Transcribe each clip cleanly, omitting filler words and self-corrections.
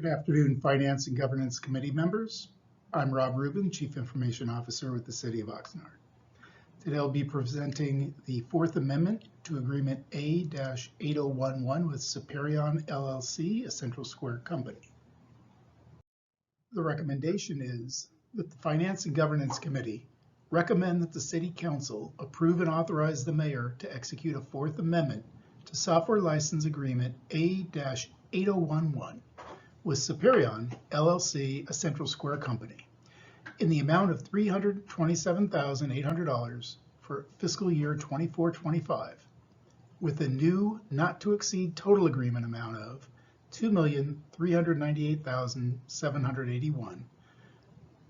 Good afternoon, Finance and Governance Committee members. I'm Rob Rubin, Chief Information Officer with the City of Oxnard. Today I'll be presenting the Fourth Amendment to Agreement A-8011 with Superion LLC, a Central Square company. The recommendation is that the Finance and Governance Committee recommend that the City Council approve and authorize the Mayor to execute a Fourth Amendment to Software License Agreement A-8011 with Superion LLC, a Central Square company, in the amount of $327,800 for fiscal year 24-25, with a new not-to-exceed total agreement amount of $2,398,781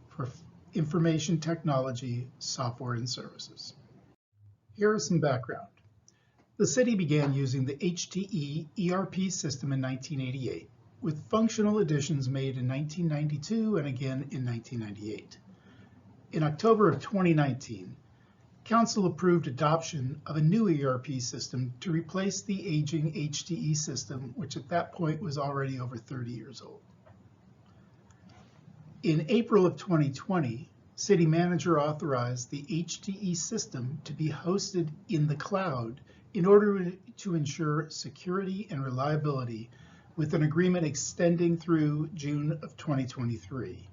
for information technology, software, and services. Here is some background. The city began using the HTE ERP system in 1988, with functional additions made in 1992 and again in 1998. In October of 2019, Council approved adoption of a new ERP system to replace the aging HTE system, which at that point was already over 30 years old. In April of 2020, City Manager authorized the HTE system to be hosted in the cloud in order to ensure security and reliability, with an agreement extending through June of 2023.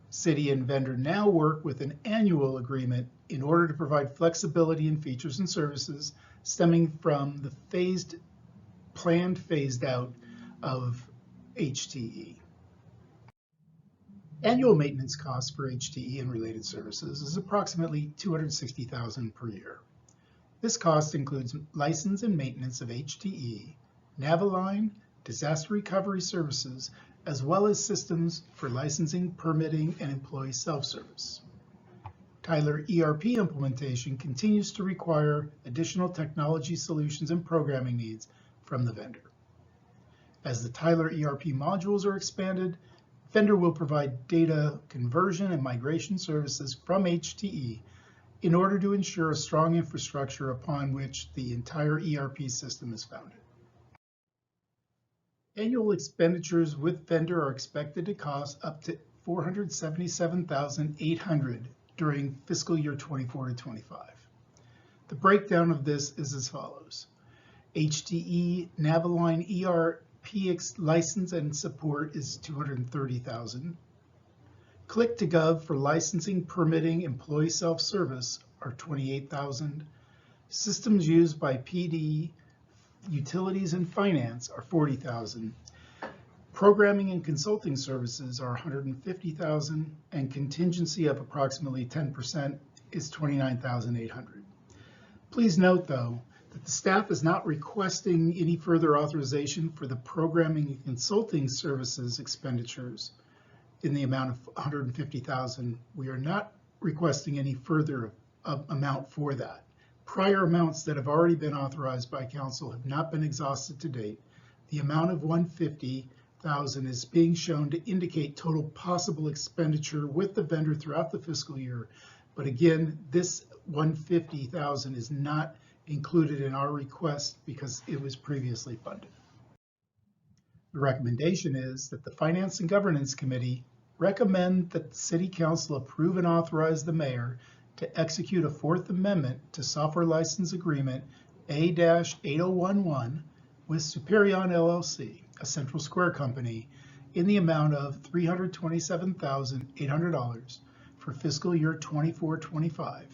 City and vendor now work with an annual agreement in order to provide flexibility in features and services stemming from the planned phased out of HTE. Annual maintenance costs for HTE and related services is approximately $260,000 per year. This cost includes license and maintenance of HTE, Naviline, disaster recovery services, as well as systems for licensing, permitting, and employee self-service. Tyler ERP implementation continues to require additional technology solutions and programming needs from the vendor. As the Tyler ERP modules are expanded, vendor will provide data conversion and migration services from HTE in order to ensure a strong infrastructure upon which the entire ERP system is founded. Annual expenditures with vendor are expected to cost up to $477,800 during fiscal year 24 to 25. The breakdown of this is as follows. HTE Naviline ERP license and support is $230,000. Click2Gov for licensing, permitting, employee self-service are $28,000. Systems used by PD, utilities, and finance are $40,000. Programming and consulting services are $150,000, and contingency of approximately 10% is $29,800. Please note, though, that the staff is not requesting any further authorization for the programming and consulting services expenditures in the amount of $150,000. We are not requesting any further amount for that. Prior amounts that have already been authorized by Council have not been exhausted to date. The amount of $150,000 is being shown to indicate total possible expenditure with the vendor throughout the fiscal year. But again, this $150,000 is not included in our request because it was previously funded. The recommendation is that the Finance and Governance Committee recommend that the City Council approve and authorize the Mayor to execute a Fourth Amendment to Software License Agreement A-8011 with Superion LLC, a Central Square company, in the amount of $327,800 for fiscal year 24-25,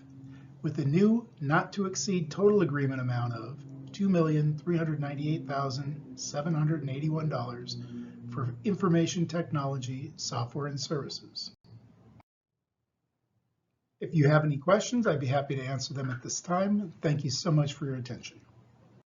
with a new not-to-exceed total agreement amount of $2,398,781 for information technology, software, and services. If you have any questions, I'd be happy to answer them at this time. Thank you so much for your attention.